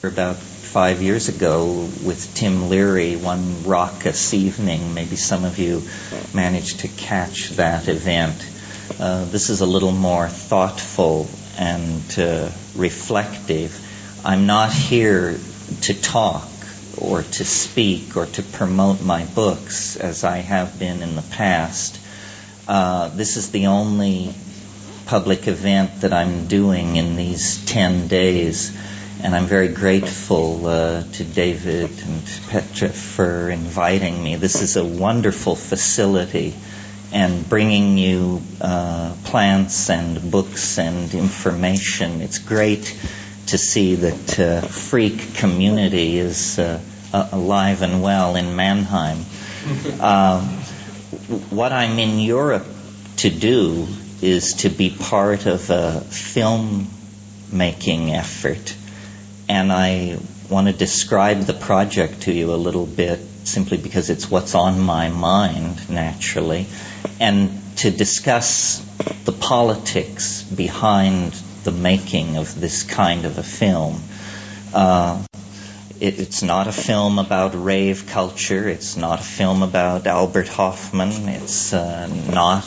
about 5 years ago with Tim Leary one raucous evening. Maybe some of you managed to catch that event. This is a little more thoughtful and reflective. I'm not here to talk or to speak or to promote my books as I have been in the past. This is the only public event that I'm doing in these 10 days, and I'm very grateful to David and Petra for inviting me. This is a wonderful facility, and bringing you plants and books and information. It's great to see that freak community is alive and well in Mannheim. What I'm in Europe to do is to be part of a film-making effort. And I want to describe the project to you a little bit, simply because it's what's on my mind, naturally, and to discuss the politics behind the making of this kind of a film. It's not a film about rave culture. It's not a film about Albert Hoffman. It's not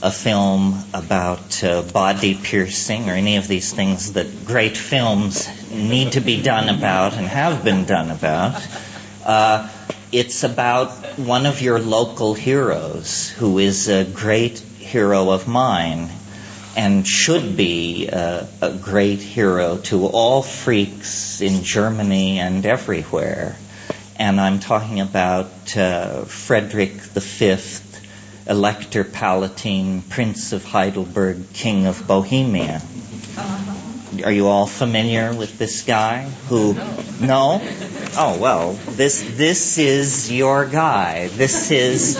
a film about body piercing or any of these things that great films need to be done about and have been done about. It's about one of your local heroes who is a great hero of mine and should be a great hero to all freaks in Germany and everywhere. And I'm talking about Frederick V, Elector Palatine, Prince of Heidelberg, King of Bohemia. Are you all familiar with this guy? Who? No? Oh, well, this is your guy. This is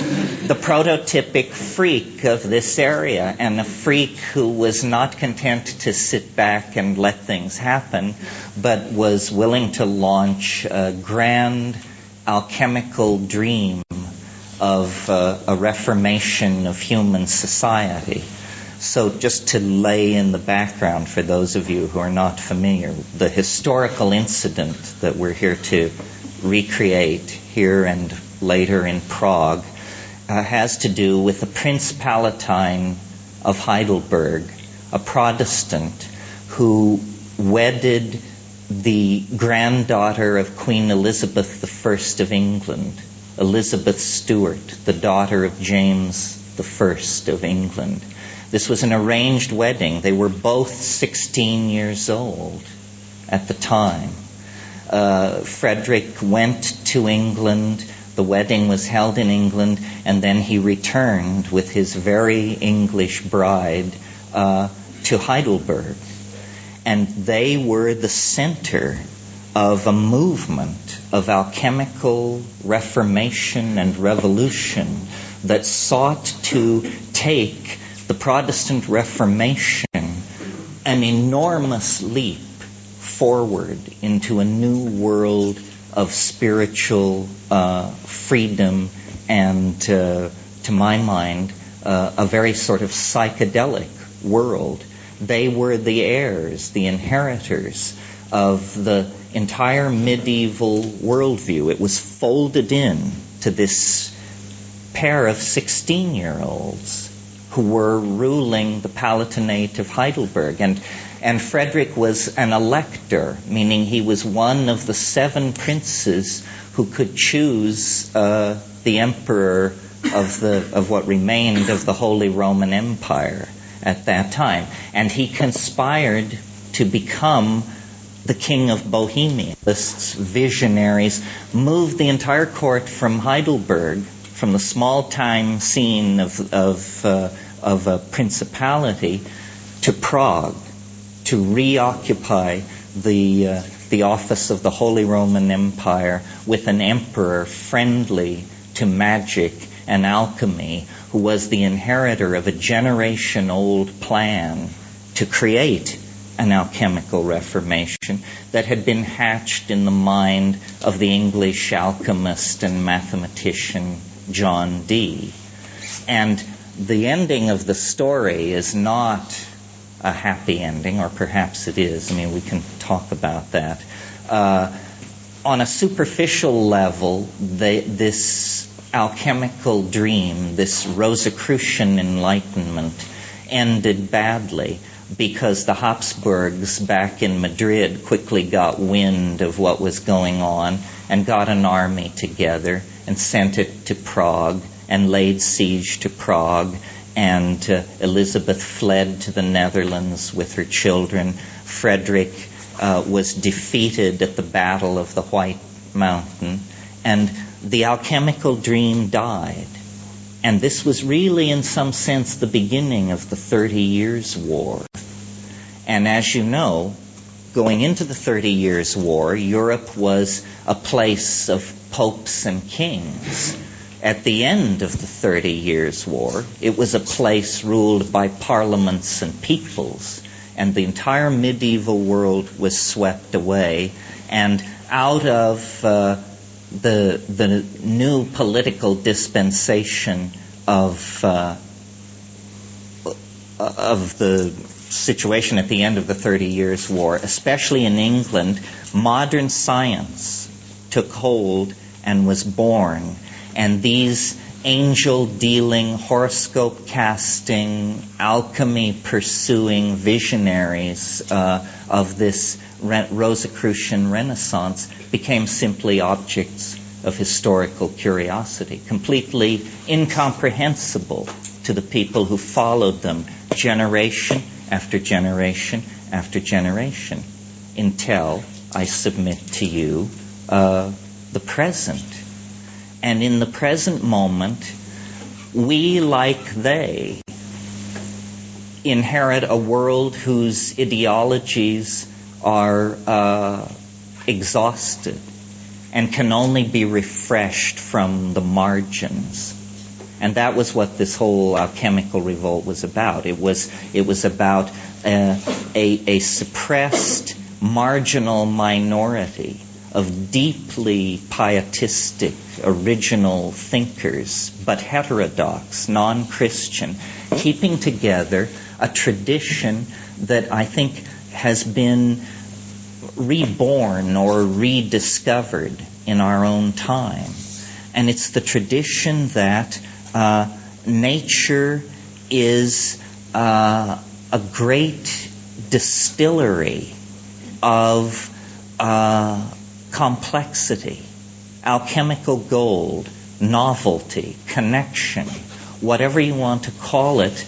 the prototypic freak of this area, and a freak who was not content to sit back and let things happen, but was willing to launch a grand alchemical dream of a reformation of human society. So just to lay in the background for those of you who are not familiar, the historical incident that we're here to recreate here and later in Prague has to do with the Prince Palatine of Heidelberg, a Protestant who wedded the granddaughter of Queen Elizabeth I of England, Elizabeth Stuart, the daughter of James I of England. This was an arranged wedding. They were both 16 years old at the time. Frederick went to England. The wedding was held in England, and then he returned with his very English bride to Heidelberg. And they were the center of a movement of alchemical reformation and revolution that sought to take the Protestant Reformation an enormous leap forward into a new world of spiritual freedom and, to my mind, a very sort of psychedelic world. They were the heirs, the inheritors of the entire medieval worldview. It was folded in to this pair of 16-year-olds who were ruling the Palatinate of Heidelberg. And Frederick was an elector, meaning he was one of the 7 princes who could choose the emperor of what remained of the Holy Roman Empire at that time. And he conspired to become the King of Bohemia. This visionaries moved the entire court from Heidelberg, from the small-time scene of a principality, to Prague, to reoccupy the office of the Holy Roman Empire with an emperor friendly to magic and alchemy, who was the inheritor of a generation-old plan to create an alchemical reformation that had been hatched in the mind of the English alchemist and mathematician John Dee. And the ending of the story is not a happy ending, or perhaps it is. I mean, we can talk about that. On a superficial level, this alchemical dream, this Rosicrucian enlightenment, ended badly because the Habsburgs back in Madrid quickly got wind of what was going on and got an army together and sent it to Prague and laid siege to Prague, and Elizabeth fled to the Netherlands with her children. Frederick was defeated at the Battle of the White Mountain, and the alchemical dream died. And this was really, in some sense, the beginning of the 30 Years' War. And as you know, going into the 30 Years' War, Europe was a place of popes and kings. At the end of the 30 Years' War, it was a place ruled by parliaments and peoples, and the entire medieval world was swept away, and out of the new political dispensation of the situation at the end of the 30 Years' War, especially in England, modern science took hold and was born. And these angel-dealing, horoscope-casting, alchemy-pursuing visionaries of this Rosicrucian Renaissance became simply objects of historical curiosity, completely incomprehensible to the people who followed them generation after generation after generation, until I submit to you the present. And in the present moment, we, like they, inherit a world whose ideologies are exhausted and can only be refreshed from the margins. And that was what this whole alchemical revolt was about. It was about a suppressed, marginal minority of deeply pietistic, original thinkers, but heterodox, non-Christian, keeping together a tradition that I think has been reborn or rediscovered in our own time. And it's the tradition that nature is a great distillery of complexity, alchemical gold, novelty, connection, whatever you want to call it,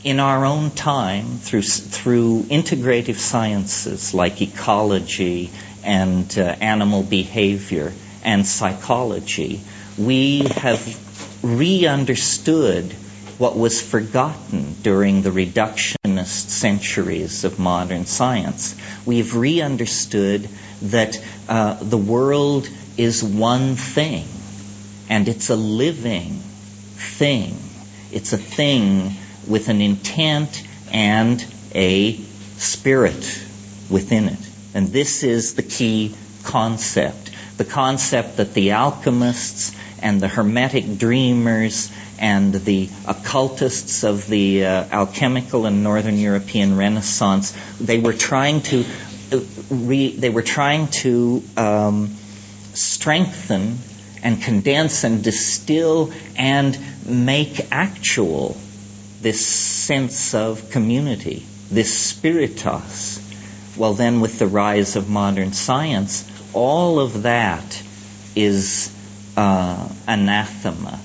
in our own time through integrative sciences like ecology and animal behavior and psychology. We have re-understood what was forgotten during the reductionist centuries of modern science. We've re-understood that the world is one thing, and it's a living thing. It's a thing with an intent and a spirit within it. And this is the key concept. The concept that the alchemists and the hermetic dreamers and the occultists of the alchemical and Northern European Renaissance, they were trying to strengthen and condense and distill and make actual this sense of community, this spiritus. Well, then with the rise of modern science, all of that is anathema.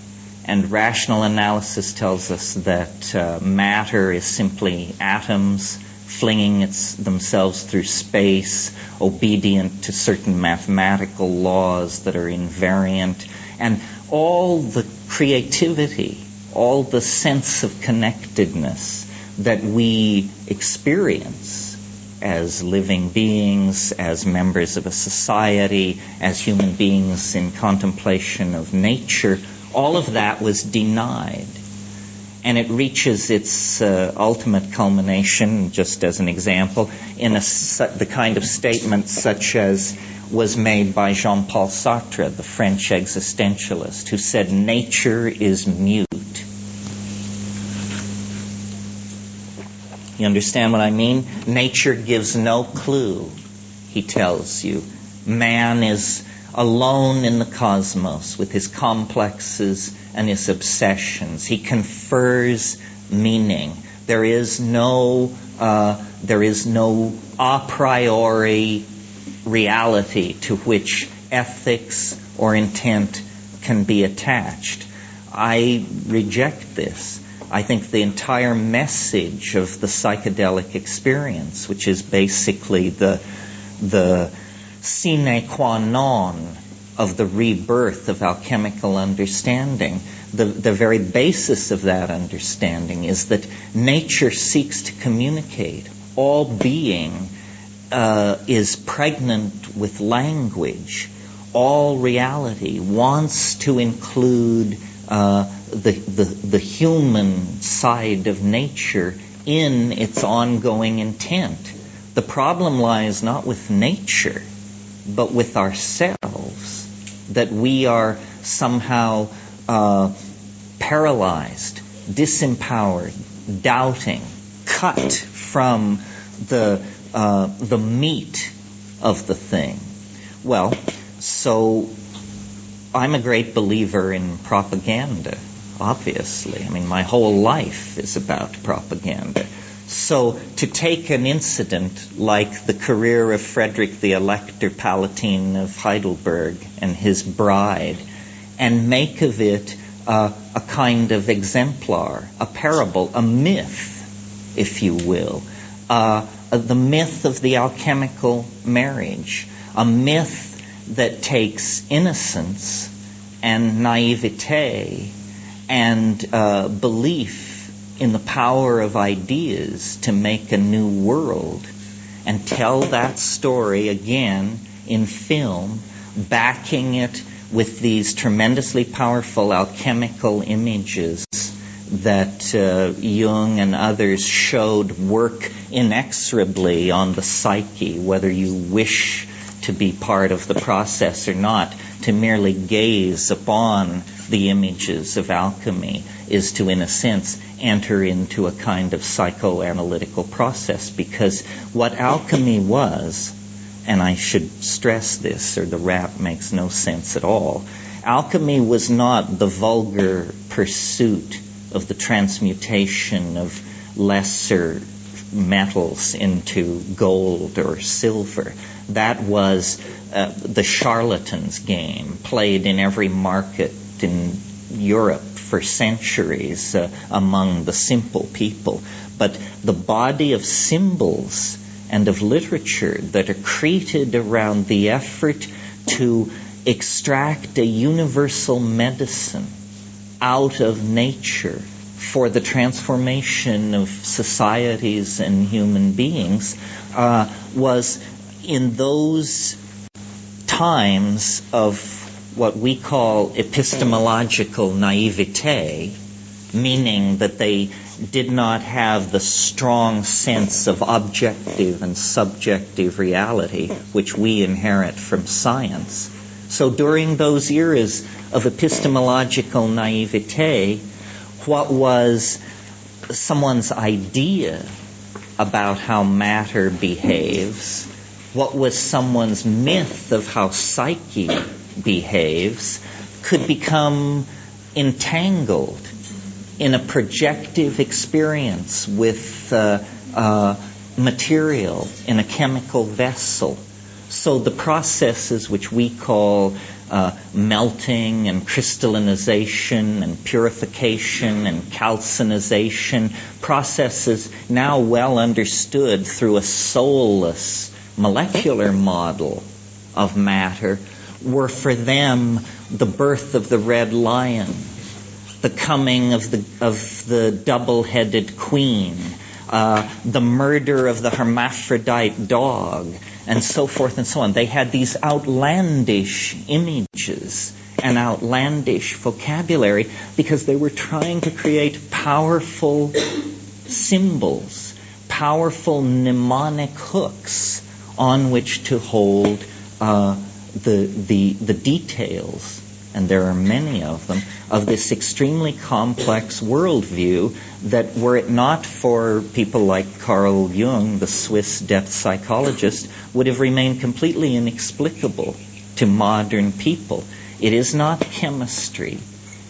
And rational analysis tells us that matter is simply atoms flinging themselves through space, obedient to certain mathematical laws that are invariant. And all the creativity, all the sense of connectedness that we experience as living beings, as members of a society, as human beings in contemplation of nature, all of that was denied. And it reaches its ultimate culmination, just as an example, in the kind of statement such as was made by Jean-Paul Sartre, the French existentialist, who said, "Nature is mute." You understand what I mean? Nature gives no clue. he tells you. Man is alone in the cosmos with his complexes and his obsessions. He confers meaning. There is no a priori reality to which ethics or intent can be attached. I reject this. I think the entire message of the psychedelic experience, which is basically the sine qua non of the rebirth of alchemical understanding, the very basis of that understanding is that nature seeks to communicate. All being is pregnant with language. All reality wants to include the human side of nature in its ongoing intent. The problem lies not with nature, but with ourselves, that we are somehow paralyzed, disempowered, doubting, cut from the meat of the thing. Well, so I'm a great believer in propaganda, obviously. I mean, my whole life is about propaganda. So to take an incident like the career of Frederick the Elector Palatine of Heidelberg and his bride and make of it a kind of exemplar, a parable, a myth, if you will, the myth of the alchemical marriage, a myth that takes innocence and naivete and belief in the power of ideas to make a new world, and tell that story again in film, backing it with these tremendously powerful alchemical images that Jung and others showed work inexorably on the psyche, whether you wish to be part of the process or not. To merely gaze upon the images of alchemy is to, in a sense, enter into a kind of psychoanalytical process, because what alchemy was, and I should stress this or the rap makes no sense at all, alchemy was not the vulgar pursuit of the transmutation of lesser metals into gold or silver. That was the charlatan's game, played in every market in Europe for centuries among the simple people. But the body of symbols and of literature that are created around the effort to extract a universal medicine out of nature for the transformation of societies and human beings was in those times of what we call epistemological naivete, meaning that they did not have the strong sense of objective and subjective reality which we inherit from science. So during those eras of epistemological naivete, what was someone's idea about how matter behaves, what was someone's myth of how psyche behaves, could become entangled in a projective experience with material in a chemical vessel. So the processes which we call melting and crystallization and purification and calcinization, processes now well understood through a soulless molecular model of matter, were for them the birth of the red lion, the coming of the double-headed queen, the murder of the hermaphrodite dog, and so forth and so on. They had these outlandish images and outlandish vocabulary because they were trying to create powerful symbols, powerful mnemonic hooks on which to hold the details and there are many of them, of this extremely complex worldview that, were it not for people like Carl Jung, the Swiss depth psychologist, would have remained completely inexplicable to modern people. It is not chemistry,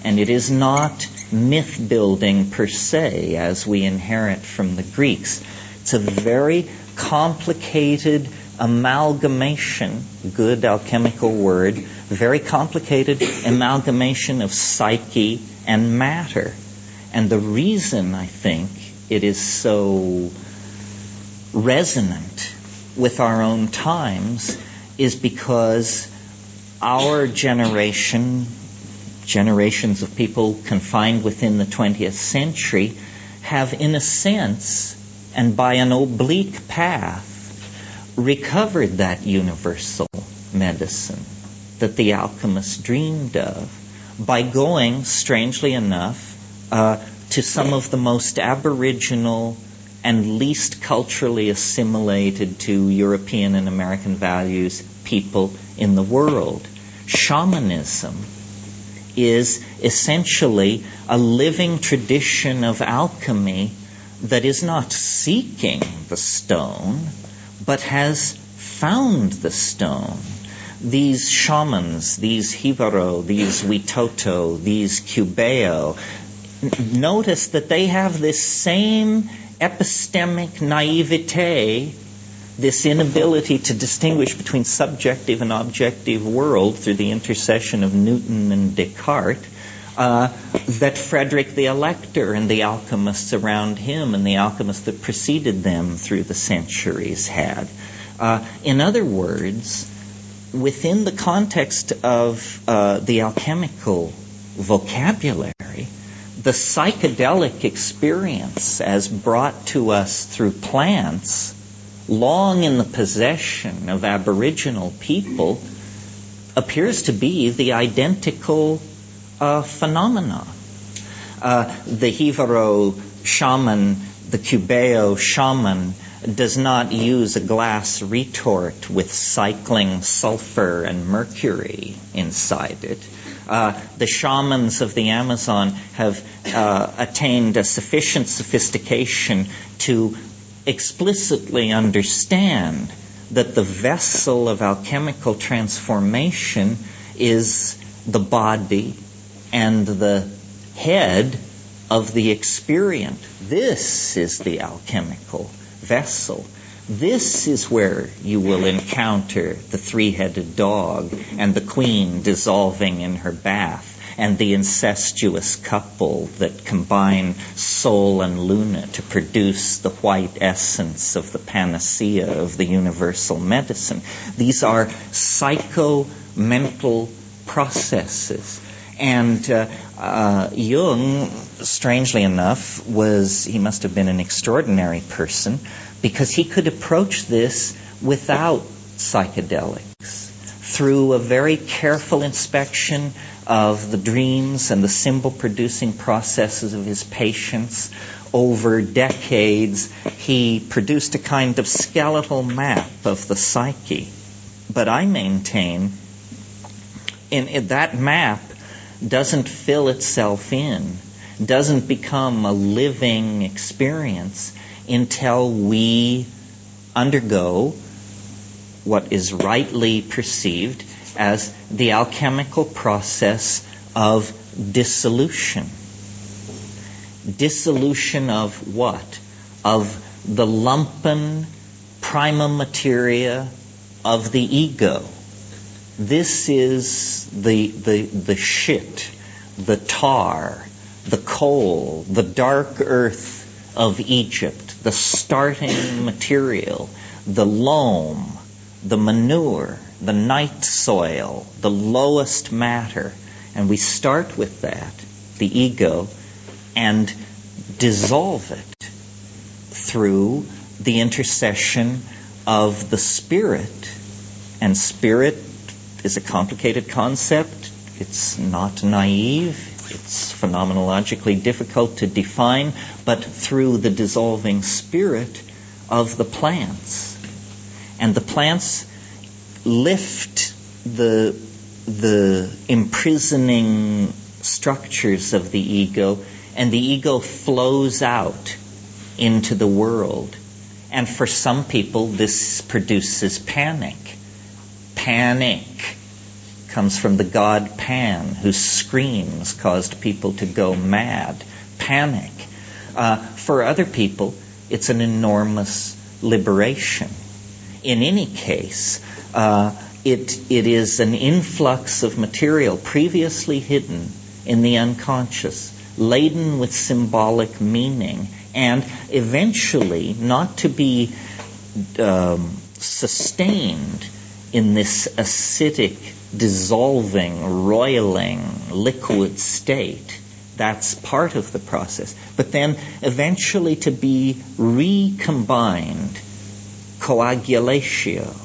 and it is not myth-building per se, as we inherit from the Greeks. It's a very complicated amalgamation, good alchemical word, very complicated amalgamation of psyche and matter. And the reason, I think, it is so resonant with our own times is because our generation, generations of people confined within the 20th century, have, in a sense, and by an oblique path, recovered that universal medicine that the alchemists dreamed of by going, strangely enough, to some of the most aboriginal and least culturally assimilated to European and American values people in the world. Shamanism is essentially a living tradition of alchemy that is not seeking the stone, but has found the stone. These shamans, these Hivaro, these Witoto, these Cubeo, notice that they have this same epistemic naivete, this inability to distinguish between subjective and objective world through the intercession of Newton and Descartes, that Frederick the Elector and the alchemists around him and the alchemists that preceded them through the centuries had. In other words, within the context of the alchemical vocabulary, the psychedelic experience as brought to us through plants, long in the possession of Aboriginal people, appears to be the identical phenomena. The Hivaro shaman, the Cubeo shaman, does not use a glass retort with cycling sulfur and mercury inside it. The shamans of the Amazon have attained a sufficient sophistication to explicitly understand that the vessel of alchemical transformation is the body and the head of the experient. This is the alchemical vessel. This is where you will encounter the three-headed dog and the queen dissolving in her bath and the incestuous couple that combine Sol and Luna to produce the white essence of the panacea of the universal medicine. These are psycho-mental processes. And Jung, strangely enough, he must have been an extraordinary person because he could approach this without psychedelics, through a very careful inspection of the dreams and the symbol-producing processes of his patients. Over decades, he produced a kind of skeletal map of the psyche. But I maintain that map doesn't fill itself in, doesn't become a living experience until we undergo what is rightly perceived as the alchemical process of dissolution. Dissolution of what? Of the lumpen prima materia of the ego. This is the shit, the tar, the coal, the dark earth of Egypt, the starting material, the loam, the manure, the night soil, the lowest matter. And we start with that, the ego, and dissolve it through the intercession of the spirit. And spirit is a complicated concept. It's not naive. It's phenomenologically difficult to define, but through the dissolving spirit of the plants. And the plants lift the the imprisoning structures of the ego, and the ego flows out into the world. And for some people, this produces panic. Panic comes from the god Pan, whose screams caused people to go mad. Panic. For other people, it's an enormous liberation. In any case, it is an influx of material previously hidden in the unconscious, laden with symbolic meaning, and eventually not to be sustained in this acidic, dissolving, roiling, liquid state. That's part of the process. But then eventually to be recombined, coagulatio,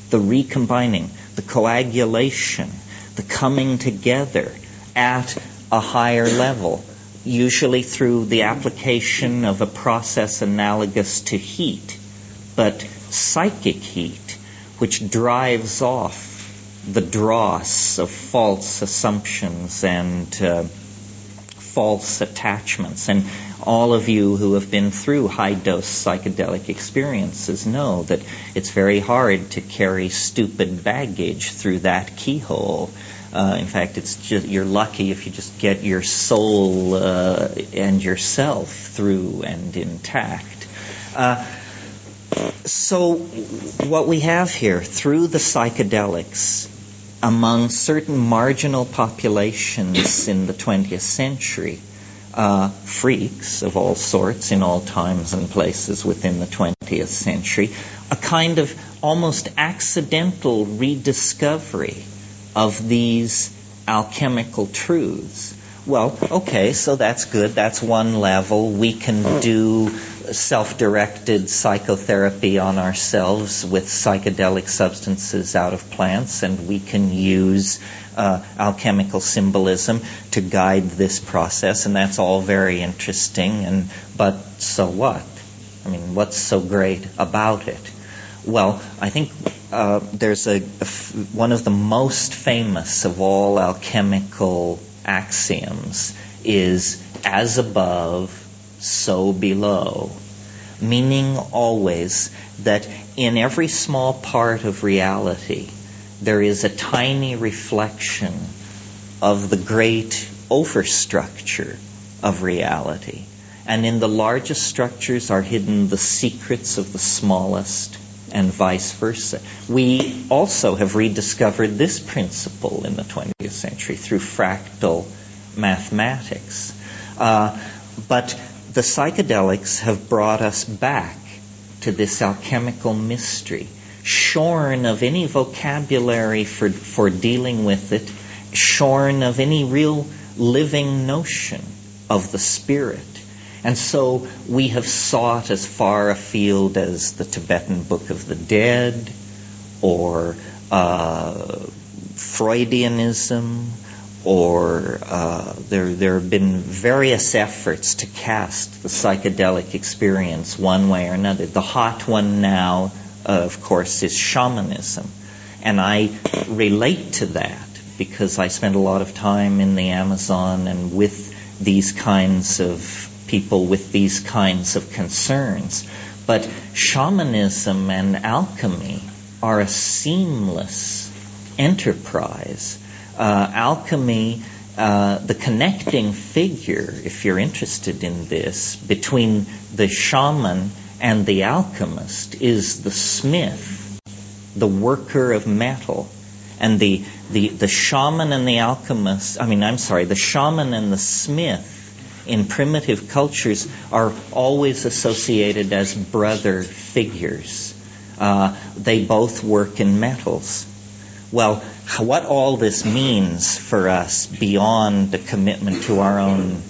the recombining, the coagulation, the coming together at a higher level, usually through the application of a process analogous to heat, but psychic heat, which drives off the dross of false assumptions and false attachments. And all of you who have been through high-dose psychedelic experiences know that it's very hard to carry stupid baggage through that keyhole. In fact, it's just, you're lucky if you just get your soul and yourself through and intact. So what we have here, through the psychedelics, among certain marginal populations in the 20th century, freaks of all sorts in all times and places within the 20th century, a kind of almost accidental rediscovery of these alchemical truths. Well, okay, so that's good. That's one level. We can do self-directed psychotherapy on ourselves with psychedelic substances out of plants, and we can use alchemical symbolism to guide this process, and that's all very interesting. But so what? I mean, what's so great about it? Well, I think there's one of the most famous of all alchemical axioms is as above, so below, meaning always that in every small part of reality there is a tiny reflection of the great overstructure of reality. And in the largest structures are hidden the secrets of the smallest, and vice versa. We also have rediscovered this principle in the 20th century through fractal mathematics. But the psychedelics have brought us back to this alchemical mystery, shorn of any vocabulary for dealing with it, shorn of any real living notion of the spirit. And so we have sought as far afield as the Tibetan Book of the Dead, or Freudianism, or there have been various efforts to cast the psychedelic experience one way or another. The hot one now, of course, is shamanism. And I relate to that because I spent a lot of time in the Amazon and with these kinds of people with these kinds of concerns. But shamanism and alchemy are a seamless enterprise. Alchemy, the connecting figure, if you're interested in this, between the shaman and the alchemist is the smith, the worker of metal. And the shaman and the alchemist, the shaman and the smith in primitive cultures are always associated as brother figures. They both work in metals. Well, what all this means for us beyond the commitment to our own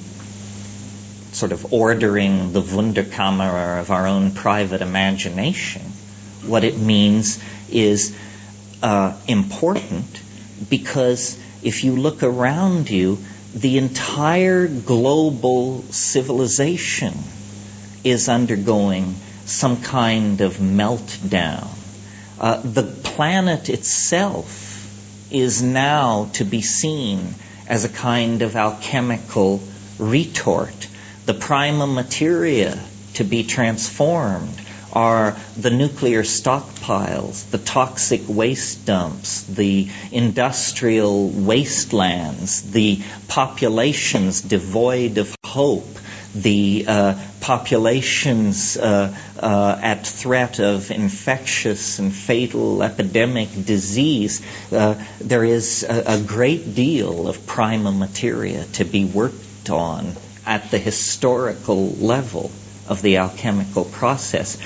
sort of ordering the Wunderkammer of our own private imagination, what it means is important, because if you look around you, the entire global civilization is undergoing some kind of meltdown. The planet itself is now to be seen as a kind of alchemical retort. The prima materia to be transformed are the nuclear stockpiles, the toxic waste dumps, the industrial wastelands, the populations devoid of hope, the populations at threat of infectious and fatal epidemic disease. There is a great deal of prima materia to be worked on at the historical level of the alchemical process.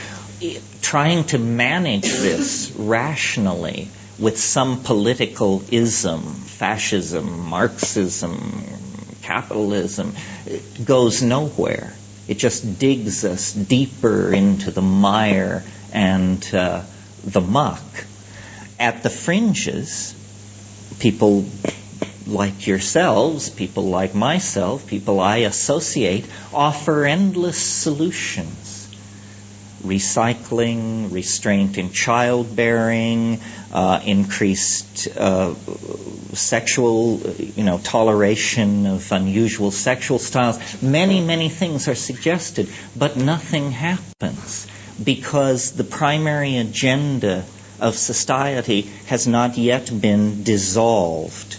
Trying to manage this rationally with some political ism, fascism, Marxism, capitalism, goes nowhere. It just digs us deeper into the mire and the muck. At the fringes, people like yourselves, people like myself, people I associate, offer endless solutions. Recycling, restraint in childbearing, increased sexual, toleration of unusual sexual styles. Many, many things are suggested, but nothing happens because the primary agenda of society has not yet been dissolved,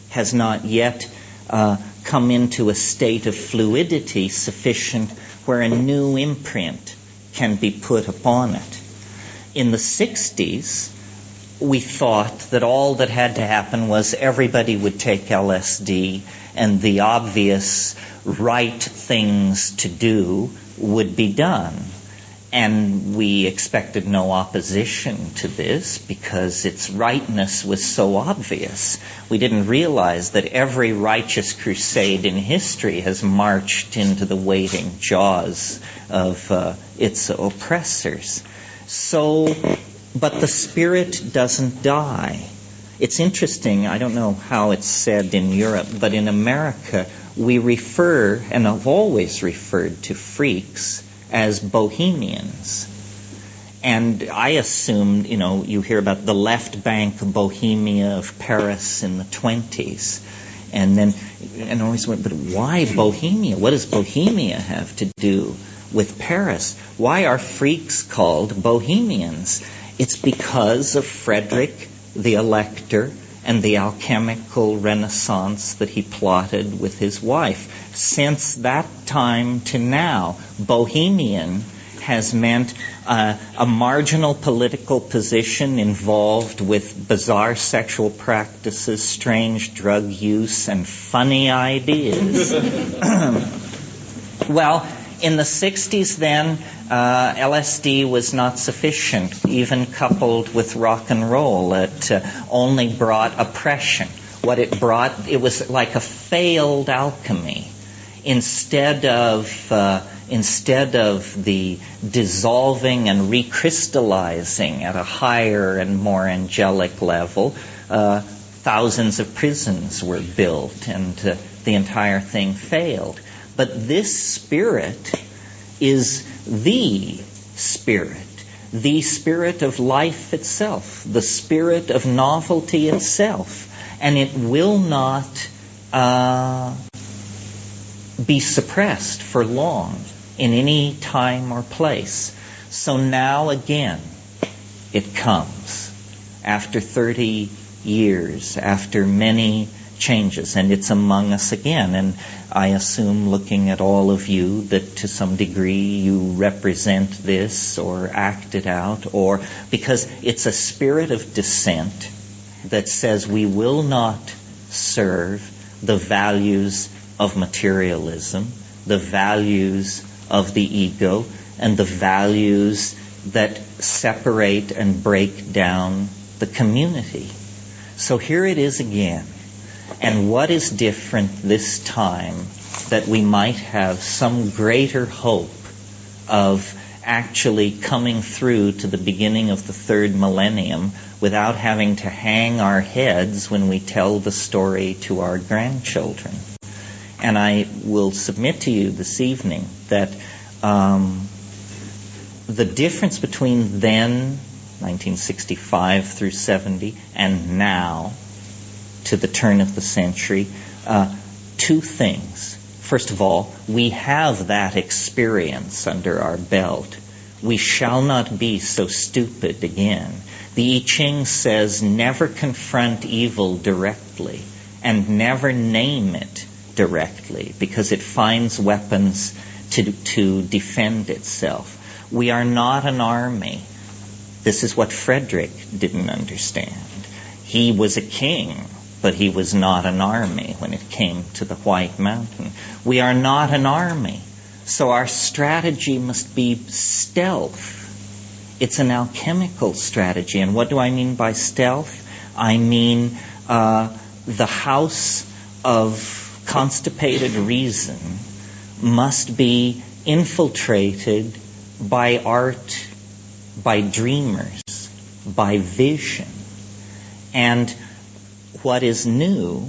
has not yet come into a state of fluidity sufficient where a new imprint can be put upon it. In the 60s, we thought that all that had to happen was everybody would take LSD and the obvious right things to do would be done. And we expected no opposition to this because its rightness was so obvious. We didn't realize that every righteous crusade in history has marched into the waiting jaws of its oppressors. But the spirit doesn't die. It's interesting, I don't know how it's said in Europe, but in America we refer, and have always referred to freaks as bohemians. And I assumed, you hear about the left bank bohemia of Paris in the 20s. And I always went, but why Bohemia? What does Bohemia have to do with Paris? Why are freaks called bohemians? It's because of Frederick the Elector and the alchemical renaissance that he plotted with his wife. Since that time to now, bohemian has meant a marginal political position involved with bizarre sexual practices, strange drug use, and funny ideas. Well, in the 60s then, LSD was not sufficient, even coupled with rock and roll. It only brought oppression. What it brought, it was like a failed alchemy. Instead of the dissolving and recrystallizing at a higher and more angelic level, thousands of prisons were built and the entire thing failed. But this spirit is the spirit of life itself, the spirit of novelty itself. And it will not be suppressed for long in any time or place. So now again, it comes after 30 years, after many changes, and it's among us again. And I assume, looking at all of you, that to some degree you represent this or act it out, or because it's a spirit of dissent that says we will not serve the values of materialism, the values of the ego, and the values that separate and break down the community. So here it is again. And what is different this time that we might have some greater hope of actually coming through to the beginning of the third millennium without having to hang our heads when we tell the story to our grandchildren? And I will submit to you this evening that the difference between then 1965 through 70, and now to the turn of the century, two things. First of all, we have that experience under our belt. We shall not be so stupid again. The I Ching says never confront evil directly and never name it directly because it finds weapons to defend itself. We are not an army. This is what Frederick didn't understand. He was a king, but he was not an army when it came to the White Mountain. We are not an army, so our strategy must be stealth. It's an alchemical strategy. And what do I mean by stealth? I mean the house of constipated reason must be infiltrated by art, by dreamers, by vision. And what is new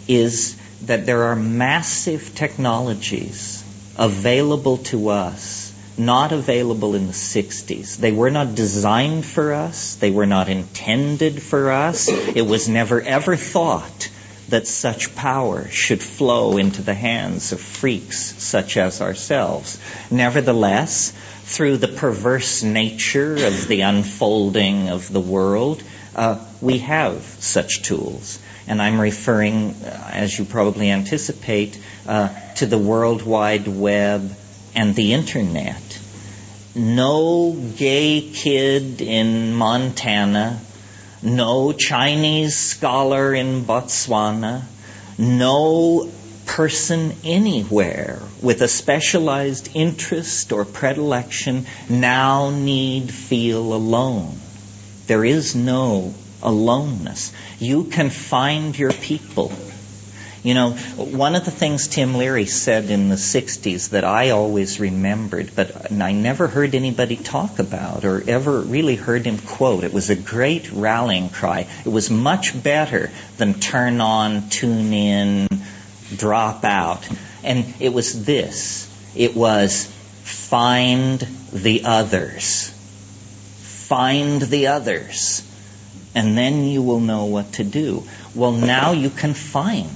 is that there are massive technologies available to us, not available in the 60s. They were not designed for us. They were not intended for us. It was never ever thought that such power should flow into the hands of freaks such as ourselves. Nevertheless, through the perverse nature of the unfolding of the world, we have such tools. And I'm referring, as you probably anticipate, to the World Wide Web and the Internet. No gay kid in Montana, no Chinese scholar in Botswana, no person anywhere with a specialized interest or predilection now need feel alone. There is no aloneness. You can find your people. You know, one of the things Tim Leary said in the 60s that I always remembered, but I never heard anybody talk about or ever really heard him quote. It was a great rallying cry. It was much better than turn on, tune in, drop out. And it was this. It was find the others. Find the others. And then you will know what to do. Well, now you can find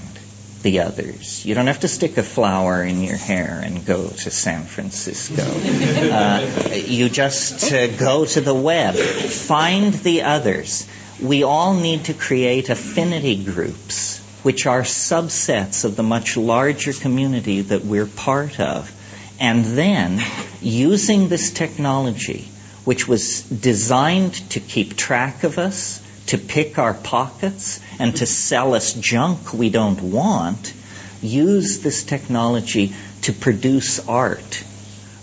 the others. You don't have to stick a flower in your hair and go to San Francisco. You just go to the web. Find the others. We all need to create affinity groups, which are subsets of the much larger community that we're part of. And then, using this technology, which was designed to keep track of us, to pick our pockets, and to sell us junk we don't want, use this technology to produce art.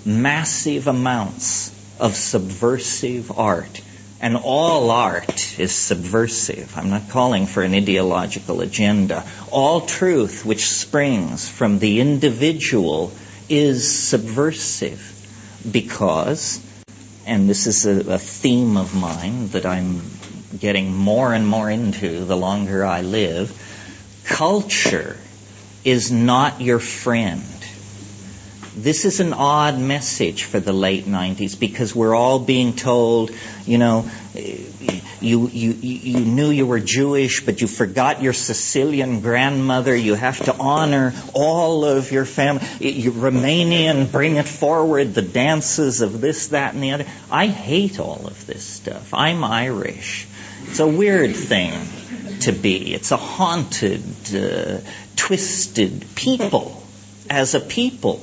Massive amounts of subversive art. And all art is subversive. I'm not calling for an ideological agenda. All truth which springs from the individual is subversive because, and this is a theme of mine that I'm getting more and more into the longer I live, culture is not your friend. This is an odd message for the late 90s because we're all being told, you know, you knew you were Jewish, but you forgot your Sicilian grandmother. You have to honor all of your family. You're Romanian, bring it forward, the dances of this, that, and the other. I hate all of this stuff. I'm Irish. It's a weird thing to be. It's a haunted, twisted people as a people.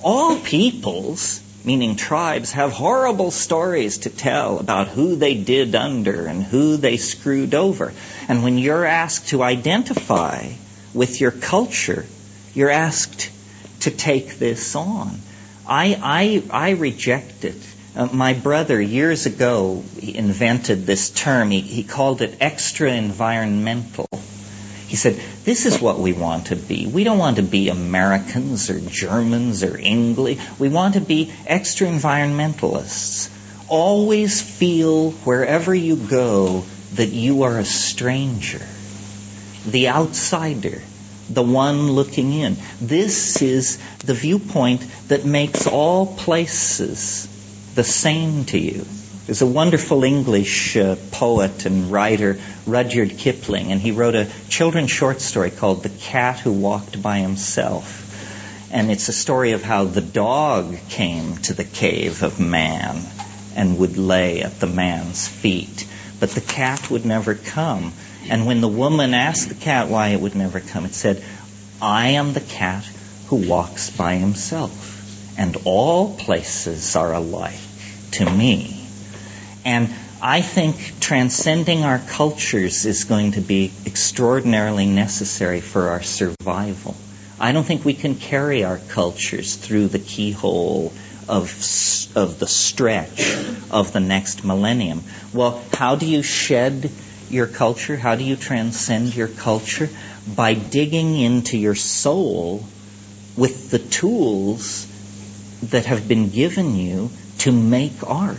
All peoples, meaning tribes, have horrible stories to tell about who they did under and who they screwed over. And when you're asked to identify with your culture, you're asked to take this on. I reject it. My brother, years ago, he invented this term. He called it extra-environmental. He said, this is what we want to be. We don't want to be Americans or Germans or English. We want to be extra-environmentalists. Always feel, wherever you go, that you are a stranger, the outsider, the one looking in. This is the viewpoint that makes all places the same to you. There's a wonderful English poet and writer, Rudyard Kipling, and he wrote a children's short story called The Cat Who Walked by Himself. And it's a story of how the dog came to the cave of man and would lay at the man's feet. But the cat would never come. And when the woman asked the cat why it would never come, it said, "I am the cat who walks by himself, and all places are alike to me." And I think transcending our cultures is going to be extraordinarily necessary for our survival. I don't think we can carry our cultures through the keyhole of the stretch of the next millennium. Well, how do you shed your culture? How do you transcend your culture? By digging into your soul with the tools that have been given you to make art.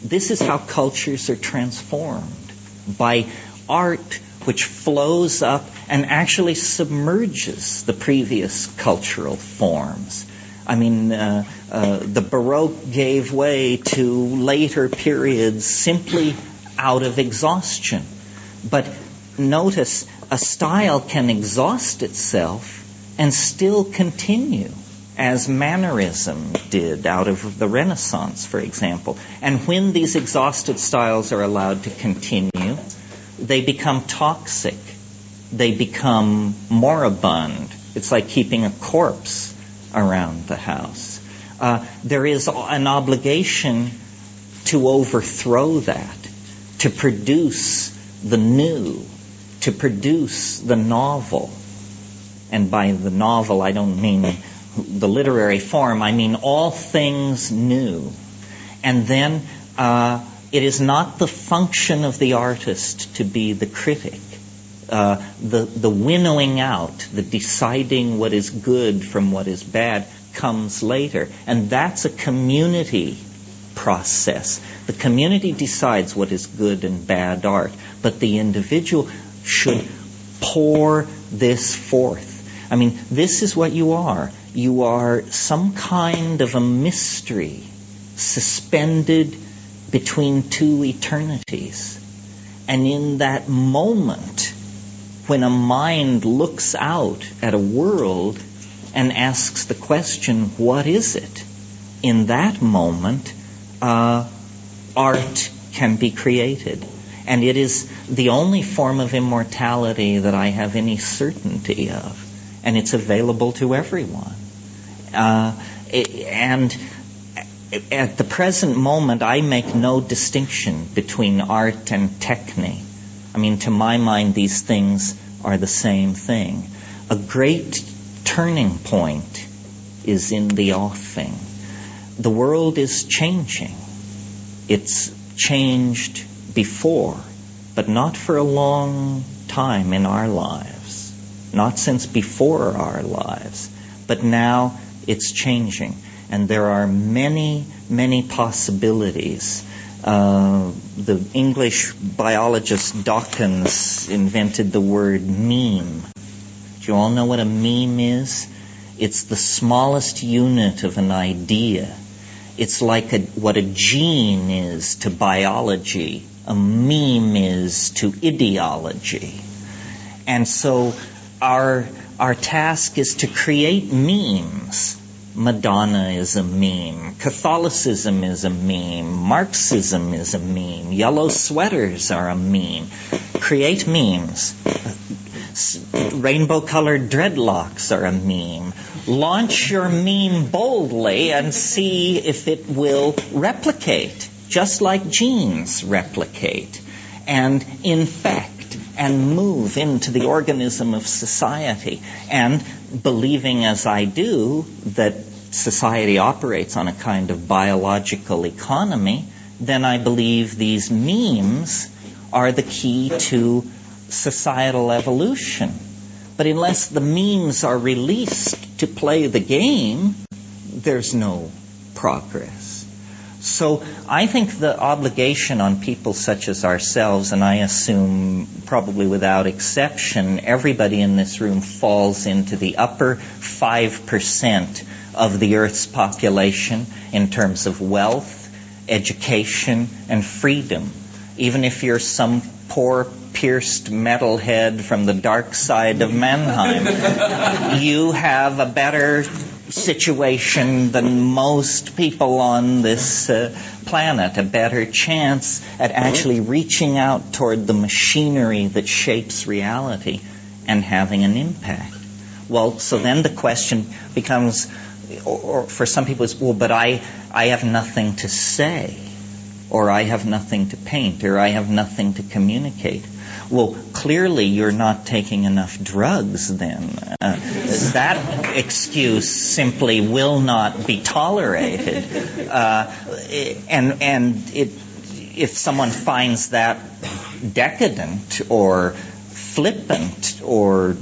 This is how cultures are transformed, by art which flows up and actually submerges the previous cultural forms. I mean, the Baroque gave way to later periods simply out of exhaustion. But notice, a style can exhaust itself and still continue, as mannerism did out of the Renaissance, for example. And when these exhausted styles are allowed to continue, they become toxic. They become moribund. It's like keeping a corpse around the house. There is an obligation to overthrow that, to produce the new, to produce the novel. And by the novel, I don't mean the literary form, I mean all things new. And then it is not the function of the artist to be the critic. The winnowing out, the deciding what is good from what is bad comes later. And that's a community process. The community decides what is good and bad art, but the individual should pour this forth. I mean, this is what you are. You are some kind of a mystery suspended between two eternities. And in that moment, when a mind looks out at a world and asks the question, what is it? In that moment, art can be created. And it is the only form of immortality that I have any certainty of. And it's available to everyone. And at the present moment, I make no distinction between art and technique. I mean, to my mind, these things are the same thing. A great turning point is in the offing. The world is changing. It's changed before, but not for a long time in our lives. Not since before our lives. But now it's changing. And there are many, many possibilities. The English biologist Dawkins invented the word meme. Do you all know what a meme is? It's the smallest unit of an idea. It's like what a gene is to biology. A meme is to ideology. And so our task is to create memes. Madonna is a meme. Catholicism is a meme. Marxism is a meme. Yellow sweaters are a meme. Create memes. Rainbow-colored dreadlocks are a meme. Launch your meme boldly and see if it will replicate, just like genes replicate, and infect and move into the organism of society. And believing as I do that society operates on a kind of biological economy, then I believe these memes are the key to societal evolution. But unless the memes are released to play the game, there's no progress. So I think the obligation on people such as ourselves, and I assume probably without exception, everybody in this room falls into the upper 5% of the Earth's population in terms of wealth education, and freedom. Even if you're some poor, pierced metalhead from the dark side of Mannheim, you have a better situation than most people on this planet, a better chance at actually reaching out toward the machinery that shapes reality and having an impact. Well, so then the question becomes, or for some people it's, well, but I have nothing to say, or I have nothing to paint, or I have nothing to communicate. Well, clearly you're not taking enough drugs then. That excuse simply will not be tolerated. If someone finds that decadent or flippant or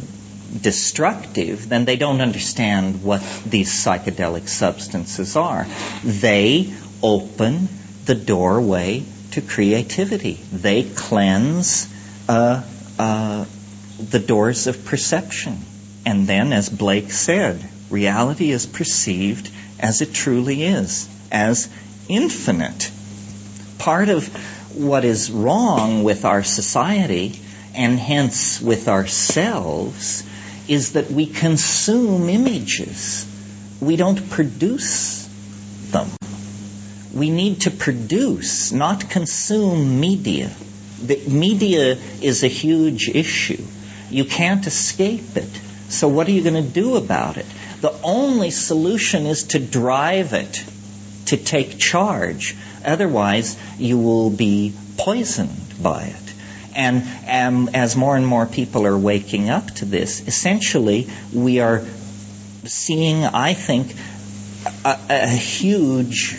destructive, then they don't understand what these psychedelic substances are. They open the doorway to creativity. They cleanse the doors of perception. And then, as Blake said, reality is perceived as it truly is, as infinite. Part of what is wrong with our society, and hence with ourselves, is that we consume images. We don't produce them. We need to produce, not consume media. The media is a huge issue. You can't escape it. So what are you going to do about it? The only solution is to drive it, to take charge. Otherwise, you will be poisoned by it. And as more and more people are waking up to this, essentially we are seeing, I think, a huge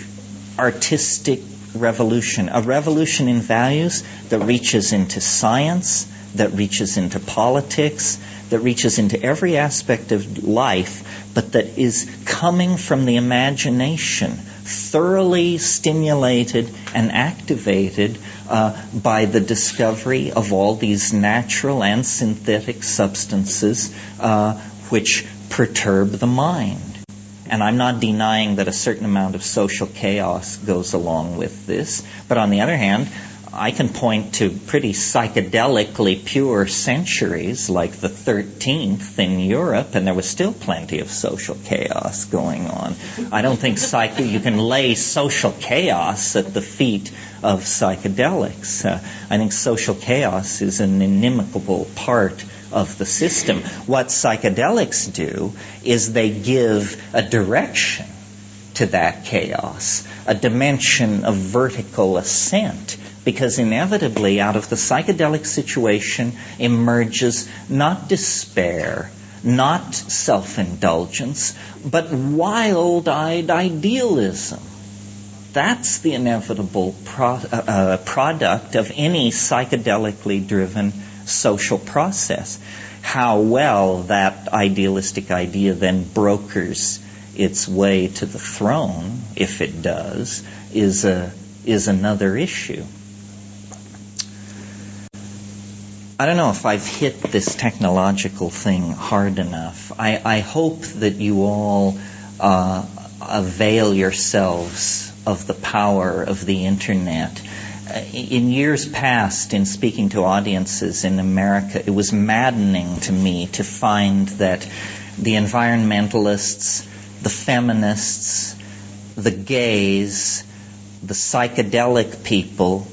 artistic revolution, a revolution in values that reaches into science, that reaches into politics, that reaches into every aspect of life, but that is coming from the imagination, thoroughly stimulated and activated by the discovery of all these natural and synthetic substances which perturb the mind. And I'm not denying that a certain amount of social chaos goes along with this. But on the other hand, I can point to pretty psychedelically pure centuries like the 13th in Europe, and there was still plenty of social chaos going on. I don't think you can lay social chaos at the feet of psychedelics. I think social chaos is an inimical part of the system. What psychedelics do is they give a direction to that chaos, a dimension of vertical ascent, because inevitably out of the psychedelic situation emerges not despair, not self-indulgence, but wild-eyed idealism. That's the inevitable product of any psychedelically driven social process. How well that idealistic idea then brokers its way to the throne, if it does, is another issue. I don't know if I've hit this technological thing hard enough. I hope that you all avail yourselves of the power of the Internet. In years past, in speaking to audiences in America, it was maddening to me to find that the environmentalists, the feminists, the gays, the psychedelic people,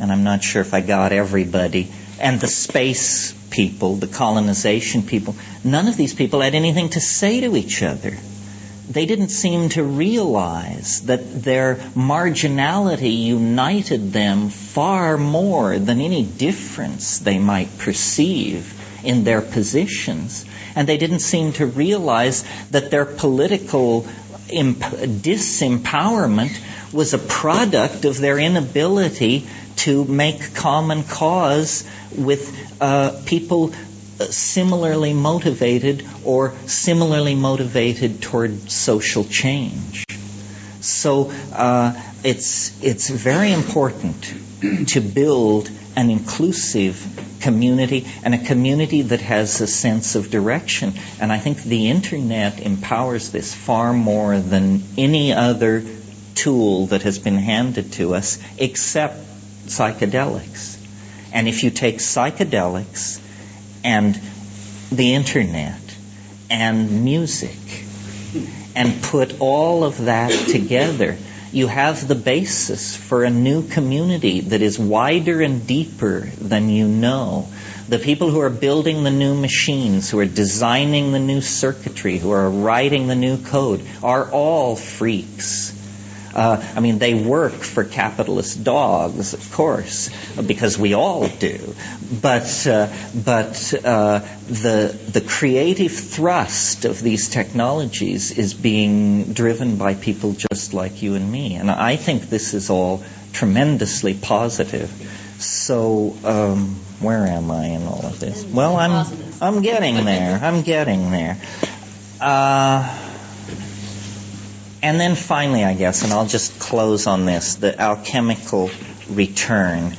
and I'm not sure if I got everybody, and the space people, the colonization people, none of these people had anything to say to each other. They didn't seem to realize that their marginality united them far more than any difference they might perceive in their positions. And they didn't seem to realize that their political disempowerment was a product of their inability to make common cause with people similarly motivated or similarly motivated toward social change. So it's very important to build an inclusive community and a community that has a sense of direction. And I think the Internet empowers this far more than any other tool that has been handed to us except psychedelics. And if you take psychedelics and the internet and music and put all of that together, you have the basis for a new community that is wider and deeper than you know. The people who are building the new machines, who are designing the new circuitry, who are writing the new code, are all freaks. They work for capitalist dogs, of course, because we all do. But the creative thrust of these technologies is being driven by people just like you and me. And I think this is all tremendously positive. So, where am I in all of this? Well, I'm getting there. And then finally, I guess, and I'll just close on this, the alchemical return.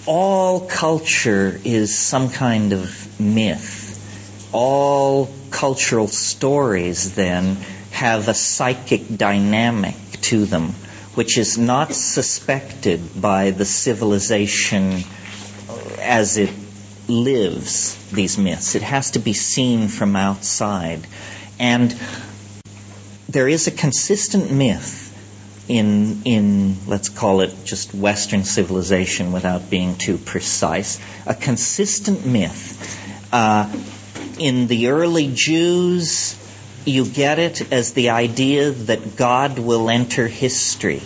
All culture is some kind of myth. All cultural stories, then, have a psychic dynamic to them, which is not suspected by the civilization as it lives these myths. It has to be seen from outside. And there is a consistent myth in let's call it just Western civilization without being too precise, a consistent myth. In the early Jews, you get it as the idea that God will enter history.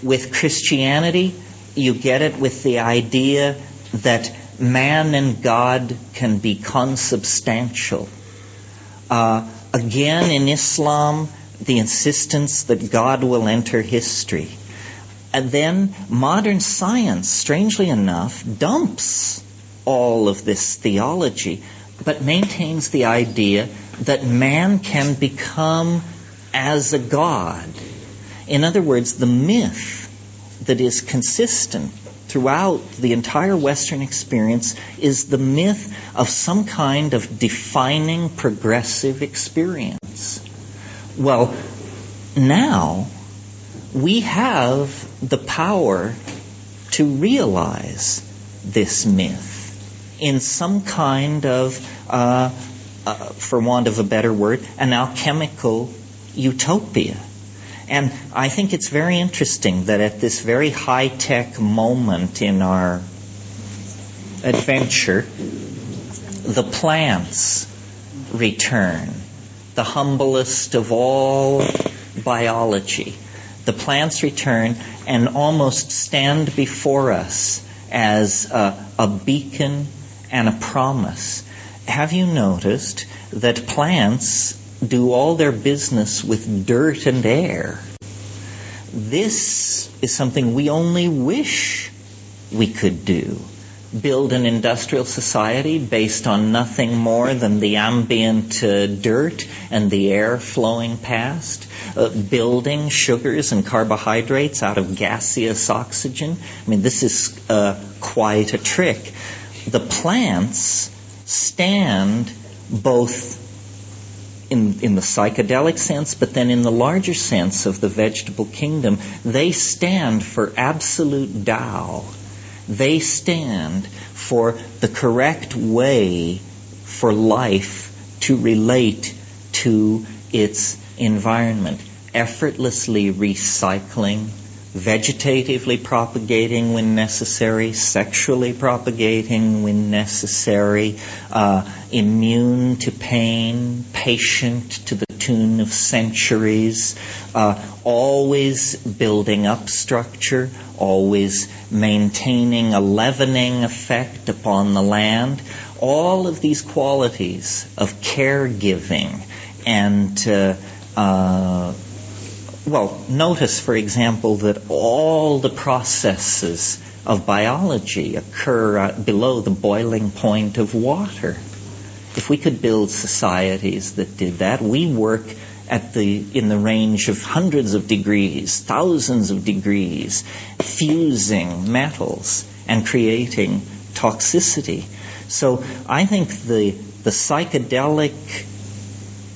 With Christianity, you get it with the idea that man and God can be consubstantial. Again, in Islam, the insistence that God will enter history. And then modern science, strangely enough, dumps all of this theology, but maintains the idea that man can become as a god. In other words, the myth that is consistent throughout the entire Western experience is the myth of some kind of defining progressive experience. Well, now we have the power to realize this myth in some kind of, for want of a better word, an alchemical utopia. And I think it's very interesting that at this very high-tech moment in our adventure, the plants return, the humblest of all biology. The plants return and almost stand before us as a beacon and a promise. Have you noticed that plants do all their business with dirt and air? This is something we only wish we could do. Build an industrial society based on nothing more than the ambient dirt and the air flowing past. Building sugars and carbohydrates out of gaseous oxygen. This is quite a trick. The plants stand both in the psychedelic sense, but then in the larger sense of the vegetable kingdom, they stand for absolute Tao. They stand for the correct way for life to relate to its environment, effortlessly recycling, vegetatively propagating when necessary, sexually propagating when necessary, immune to pain, patient to the tune of centuries, always building up structure, always maintaining a leavening effect upon the land. All of these qualities of caregiving and notice, for example, that all the processes of biology occur below the boiling point of water. If we could build societies that did that, we work in the range of hundreds of degrees, thousands of degrees, fusing metals and creating toxicity. So I think the psychedelic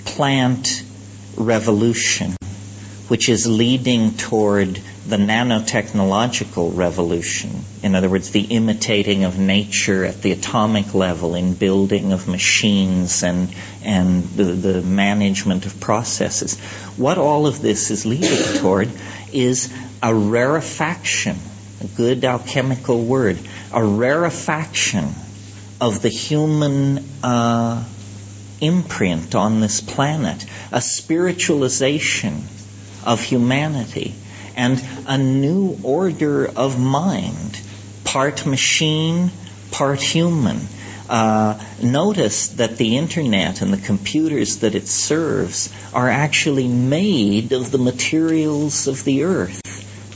plant revolution, which is leading toward the nanotechnological revolution. In other words, the imitating of nature at the atomic level in building of machines and the management of processes. What all of this is leading toward is a rarefaction, a good alchemical word, a rarefaction of the human imprint on this planet, a spiritualization of humanity, and a new order of mind, part machine, part human. Notice that the internet and the computers that it serves are actually made of the materials of the earth.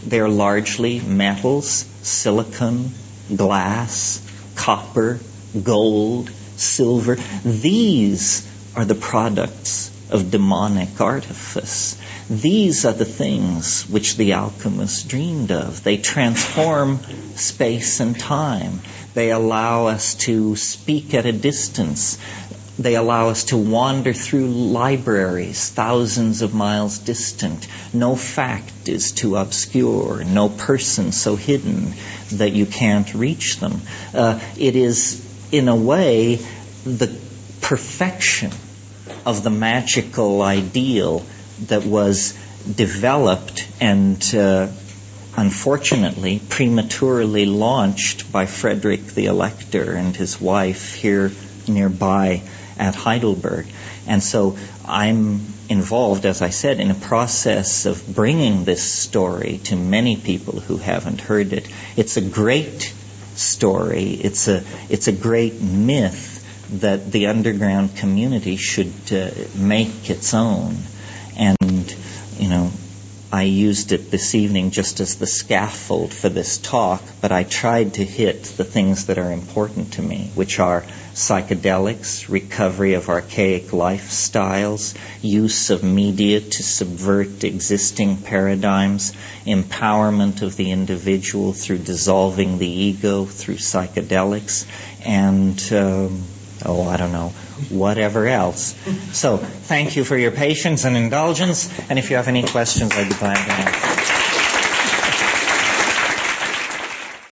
They're largely metals, silicon, glass, copper, gold, silver. These are the products of demonic artifice. These are the things which the alchemists dreamed of. They transform space and time. They allow us to speak at a distance. They allow us to wander through libraries thousands of miles distant. No fact is too obscure, no person so hidden that you can't reach them. It is, in a way, the perfection of the magical ideal that was developed and unfortunately prematurely launched by Frederick the Elector and his wife here nearby at Heidelberg. And so I'm involved, as I said, in a process of bringing this story to many people who haven't heard it. It's a great story. It's a great myth that the underground community should make its own. And, I used it this evening just as the scaffold for this talk, but I tried to hit the things that are important to me, which are psychedelics, recovery of archaic lifestyles, use of media to subvert existing paradigms, empowerment of the individual through dissolving the ego through psychedelics, and whatever else. So, thank you for your patience and indulgence, and if you have any questions, I'd be glad to answer.